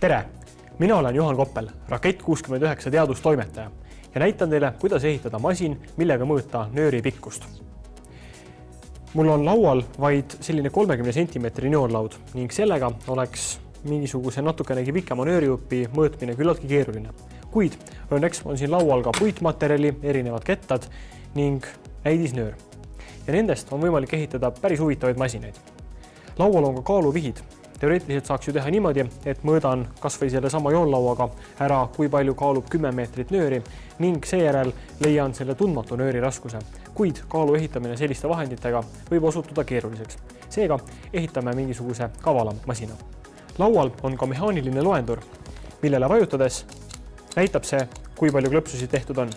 Tere! Mina olen Juhan Koppel, Rakett69 teadustoimetaja ja näitan teile, kuidas ehitada masin, millega mõõta nööri pikkust. Mul on laual vaid selline 30 cm nioonlaud ning sellega oleks mingisuguse natukenegi pikema nöörijupi mõõtmine küllaltki keeruline. Kuid õnneks on siin laual ka puitmaterjali, erinevad kettad ning näidisnöör. Ja nendest on võimalik ehitada päris huvitavaid masinaid. Laual on ka kaaluvihid. Teoreetiliselt saaks ju teha niimoodi, et mõõdan kas või selle sama joonlauaga ära, kui palju kaalub 10 meetrit nööri ning seejärel leian selle tundmatu nööri raskuse. Kuid kaalu ehitamine selliste vahenditega võib osutuda keeruliseks. Seega ehitame mingisuguse kavalama masina. Laual on ka mehaaniline loendur, millele vajutades näitab see, kui palju klõpsusid tehtud on.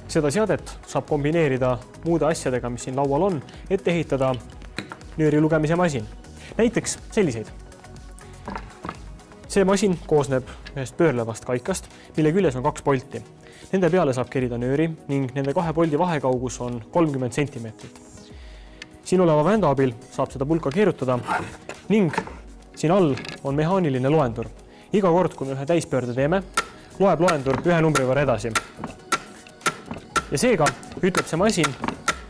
Seda seadet saab kombineerida muude asjadega, mis siin laual on, et ehitada nööri lugemise masin. Näiteks selliseid. See masin koosneb ühest pöörlevast kaikast, mille küljes on 2 polti. Nende peale saab kerida nööri ning nende 2 poldi vahekaugus on 30 cm. Siin oleva vända abil saab seda pulka keerutada ning siin all on mehaaniline loendur. Iga kord, kui me ühe täispöörde teeme, loeb loendur 1 numbri võrra edasi. Ja seega ütleb see masin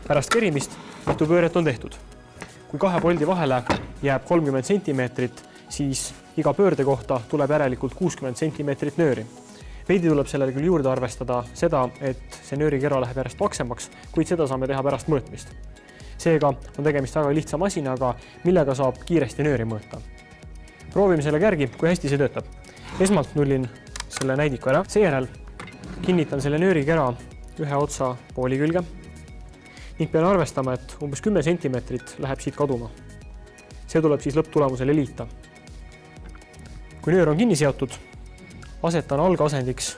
pärast kerimist, mitu pööret on tehtud. Kui 2 poldi vahele jääb 30 cm, siis iga pöörde kohta tuleb järelikult 60 cm nööri. Veidi tuleb sellele küll juurde arvestada seda, et see nöörikera läheb järjest paksemaks, kuid seda saame teha pärast mõõtmist. Seega on tegemist väga lihtsa masinaga, millega saab kiiresti nööri mõõta. Proovime selle järgi, kui hästi see töötab. Esmalt nullin selle näidiku ära, seejärel kinnitan selle nöörikera ühe otsa pooli külge ning pean arvestama, et umbes 10 cm läheb siit kaduma. See tuleb siis lõpptulemusele liita. Kui nöör on kinni seotud, asetan algasendiks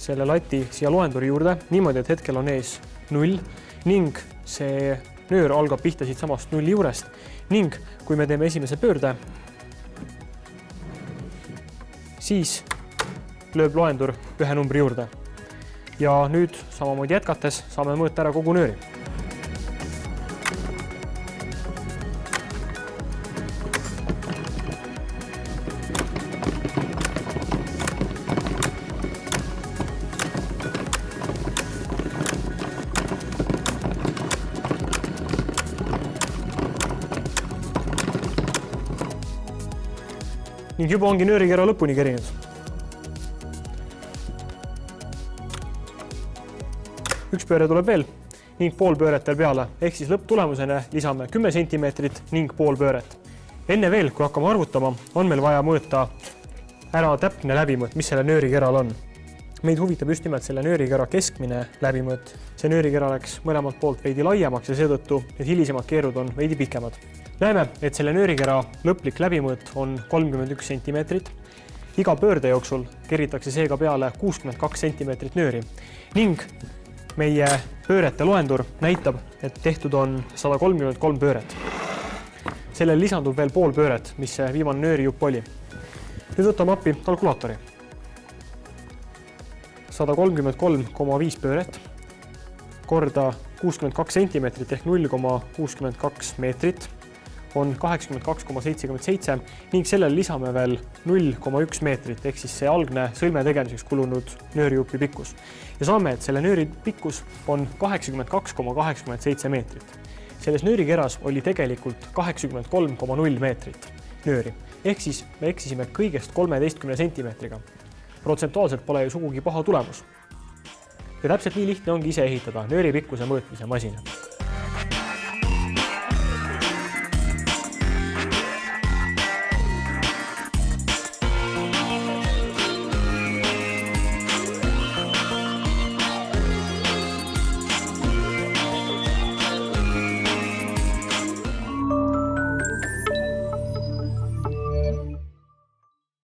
selle lati siia loenduri juurde niimoodi, et hetkel on ees 0 ning see nöör algab pihta siit samast 0 juurest ning kui me teeme esimese pöörde, siis lööb loendur 1 numbri juurde. Ja nüüd samamoodi jätkates saame mõõta ära kogu nööri. Ning juba ongi nöörikera lõpuni kerinud. Üks pööre tuleb veel ning pool pööret veel peale, ehk siis lõpptulemusena lisame 10 cm ning pool pööret. Enne veel, kui hakkame arvutama, on meil vaja mõõta ära täpne läbimõõt, mis selle nöörikeral on. Meid huvitab just nimelt selle nöörikera keskmine läbimõõt. See nöörikera läks mõlemalt poolt veidi laiemaks ja seetõttu need hilisemad keerud on veidi pikemad. Näeme, et selle nöörikera lõplik läbimõõt on 31 cm. Iga pöörde jooksul keritakse seega peale 62 cm nööri ning meie pöörete loendur näitab, et tehtud on 133 pööret. Sellel lisandub veel pool pööret, mis see viimane nöörijupp oli. Nüüd võtame appi kalkulaatori. 133,5 pööret korda 62 cm ehk 0,62 meetrit on 82,77 ning sellel lisame veel 0,1 meetrit ehk siis see algne sõlme tegemiseks kulunud nöörijupi pikkus. Ja saame, et selle nööri pikkus on 82,87 meetrit. Selles nöörikeras oli tegelikult 83,0 meetrit nööri ehk siis me eksisime kõigest 13 cm. Protsentuaalselt pole ju sugugi paha tulemus. Ja täpselt nii lihtne ongi ise ehitada nööri pikkuse mõõtmise masina.